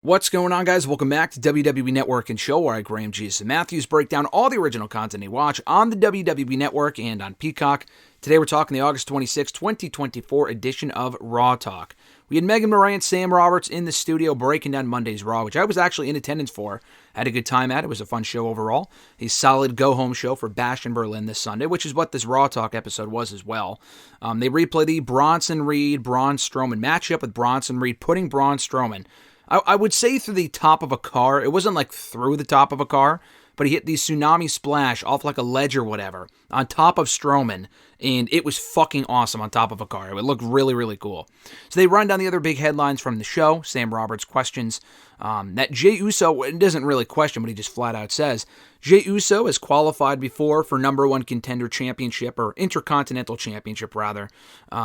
What's going on, guys? Welcome back to WWE Network and Show, where I, Graham Jesus and Matthews, break down all the original content you watch on the WWE Network and on Peacock. Today we're talking the August 26, 2024 edition of Raw Talk. We had Megan Murray and Sam Roberts in the studio breaking down Monday's Raw, which I was actually in attendance for. Had a good time at it. It was a fun show overall. A solid go-home show for Bash in Berlin this Sunday, which is what this Raw Talk episode was as well. They replay the Bronson Reed-Braun Strowman matchup, with Bronson Reed putting Braun Strowman, I would say, through the top of a car. It wasn't like through the top of a car, but he hit the tsunami splash off like a ledge or whatever on top of Strowman, and it was fucking awesome on top of a car. It looked really, really cool. So they run down the other big headlines from the show. Sam Roberts questions that Jey Uso, it doesn't really question, but he just flat out says, Jey Uso has qualified before for number one contender championship, or intercontinental championship rather,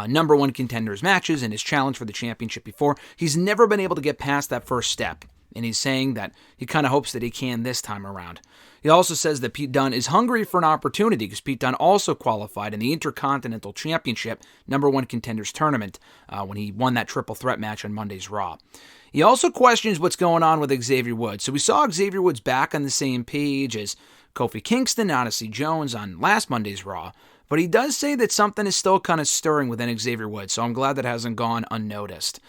number one contenders matches, and his challenge for the championship before. He's never been able to get past that first step, and he's saying that he kind of hopes that he can this time around. He also says that Pete Dunne is hungry for an opportunity, because Pete Dunne also qualified in the Intercontinental Championship number one contenders tournament when he won that triple threat match on Monday's Raw. He also questions what's going on with Xavier Woods. So we saw Xavier Woods back on the same page as Kofi Kingston and Odyssey Jones on last Monday's Raw, but he does say that something is still kind of stirring within Xavier Woods, so I'm glad that hasn't gone unnoticed.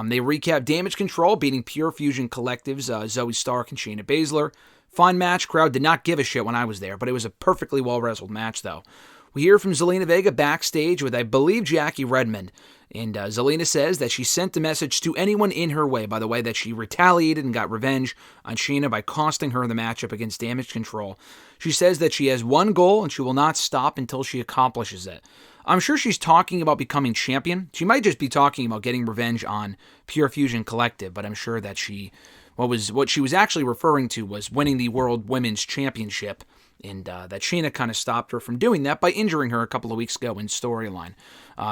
They recap Damage Control beating Pure Fusion Collective's Zoe Stark and Shayna Baszler. Fine match. Crowd did not give a shit when I was there, but it was a perfectly well-wrestled match, though. We hear from Zelina Vega backstage with, I believe, Jackie Redmond. And Zelina says that she sent a message to anyone in her way, by the way, that she retaliated and got revenge on Shayna by costing her the matchup against Damage Control. She says that she has one goal and she will not stop until she accomplishes it. I'm sure she's talking about becoming champion. She might just be talking about getting revenge on Pure Fusion Collective, but I'm sure that what she was actually referring to was winning the World Women's Championship, and that Shayna kind of stopped her from doing that by injuring her a couple of weeks ago in storyline.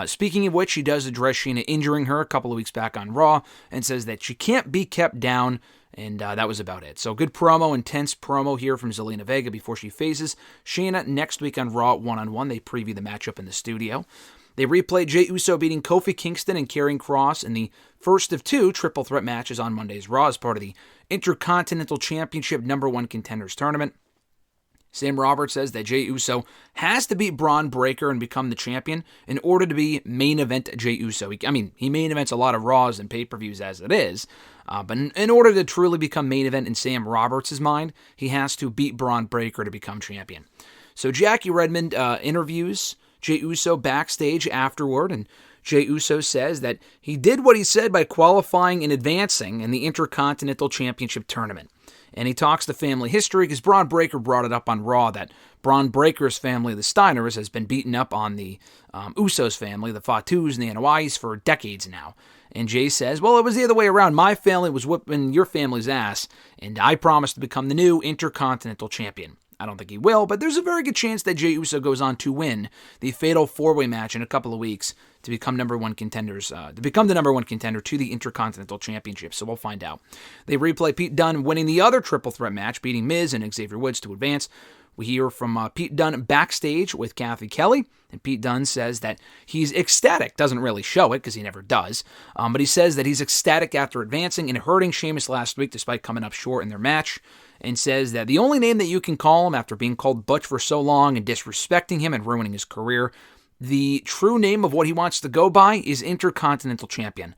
Speaking of which, she does address Shayna injuring her a couple of weeks back on Raw, and says that she can't be kept down, and that was about it. So good promo, intense promo here from Zelina Vega before she faces Shayna next week on Raw one-on-one. They preview the matchup in the studio. They replay Jey Uso beating Kofi Kingston and Karrion Kross in the first of two triple threat matches on Monday's Raw as part of the Intercontinental Championship number one contenders tournament. Sam Roberts says that Jey Uso has to beat Braun Breaker and become the champion in order to be main event Jey Uso. He main events a lot of Raws and pay-per-views as it is, but in order to truly become main event in Sam Roberts' mind, he has to beat Braun Breaker to become champion. So Jackie Redmond interviews Jey Uso backstage afterward, and Jey Uso says that he did what he said by qualifying and advancing in the Intercontinental Championship tournament. And he talks to family history, because Braun Breaker brought it up on Raw that Braun Breaker's family, the Steiners, has been beating up on the Usos family, the Fatus and the Anoa'is, for decades now. And Jey says, well, it was the other way around. My family was whipping your family's ass, and I promised to become the new Intercontinental Champion. I don't think he will, but there's a very good chance that Jey Uso goes on to win the Fatal 4-Way match in a couple of weeks to become the number one contender to the Intercontinental Championship, so we'll find out. They replay Pete Dunne winning the other triple threat match, beating Miz and Xavier Woods to advance. We hear from Pete Dunne backstage with Kathy Kelly, and Pete Dunne says that he's ecstatic. Doesn't really show it, because he never does, but he says that he's ecstatic after advancing and hurting Sheamus last week despite coming up short in their match, and says that the only name that you can call him after being called Butch for so long and disrespecting him and ruining his career, the true name of what he wants to go by is Intercontinental Champion.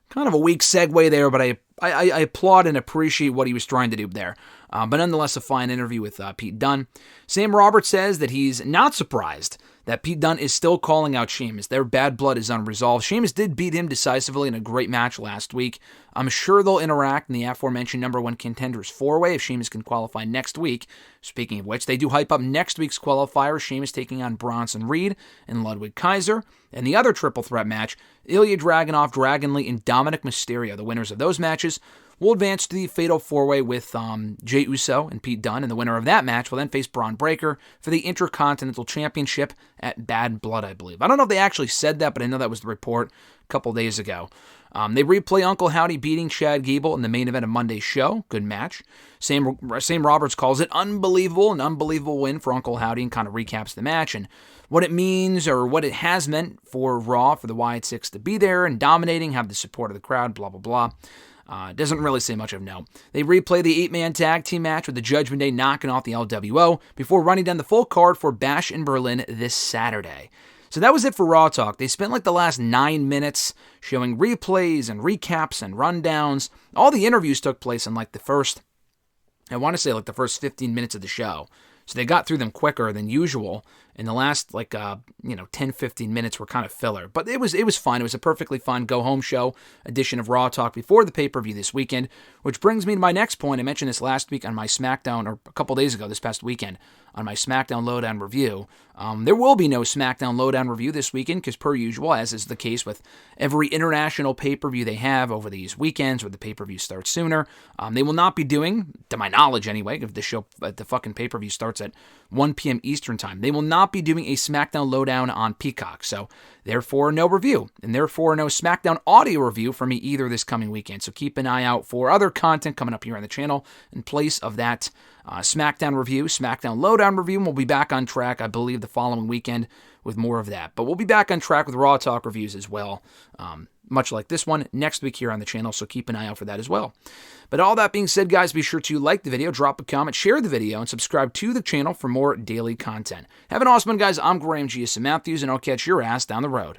Kind of a weak segue there, but I applaud and appreciate what he was trying to do there. But nonetheless, a fine interview with Pete Dunne. Sam Roberts says that he's not surprised that Pete Dunne is still calling out Sheamus. Their bad blood is unresolved. Sheamus did beat him decisively in a great match last week. I'm sure they'll interact in the aforementioned number one contenders 4-way if Sheamus can qualify next week. Speaking of which, they do hype up next week's qualifier, Sheamus taking on Bronson Reed and Ludwig Kaiser. And the other triple threat match, Ilya Dragunov, Dragon Lee, and Dominic Mysterio. The winners of those matches will advance to the Fatal 4-Way with Jey Uso and Pete Dunne, and the winner of that match will then face Braun Breaker for the Intercontinental Championship at Bad Blood, I believe. I don't know if they actually said that, but I know that was the report a couple days ago. They replay Uncle Howdy beating Chad Gable in the main event of Monday's show. Good match. Sam Roberts calls it unbelievable, an unbelievable win for Uncle Howdy, and kind of recaps the match and what it means, or what it has meant for Raw, for the Wyatt Six to be there and dominating, have the support of the crowd, blah, blah, blah. Doesn't really say much of no. They replay the 8-man tag team match with the Judgment Day knocking off the LWO before running down the full card for Bash in Berlin this Saturday. So that was it for Raw Talk. They spent like the last 9 minutes showing replays and recaps and rundowns. All the interviews took place in like the first 15 minutes of the show. So they got through them quicker than usual. And the last 10, 15 minutes were kind of filler. But it was fun. It was a perfectly fun go-home show edition of Raw Talk before the pay-per-view this weekend, which brings me to my next point. I mentioned this last week on my SmackDown, or a couple days ago, this past weekend, on my SmackDown Lowdown review. There will be no SmackDown Lowdown review this weekend, because per usual, as is the case with every international pay-per-view they have over these weekends, where the pay-per-view starts sooner, they will not be doing, to my knowledge anyway, if the fucking pay-per-view starts at 1 p.m. Eastern Time, they will not be doing a SmackDown Lowdown on Peacock. So, therefore, no review, and therefore no SmackDown audio review for me either this coming weekend. So keep an eye out for other content coming up here on the channel in place of that SmackDown review, SmackDown Lowdown review, and we'll be back on track, I believe, the following weekend with more of that. But we'll be back on track with Raw Talk reviews as well, much like this one, next week here on the channel, so keep an eye out for that as well. But all that being said, guys, be sure to like the video, drop a comment, share the video, and subscribe to the channel for more daily content. Have an awesome one, guys. I'm Graham G. Matthews, and I'll catch your ass down the road.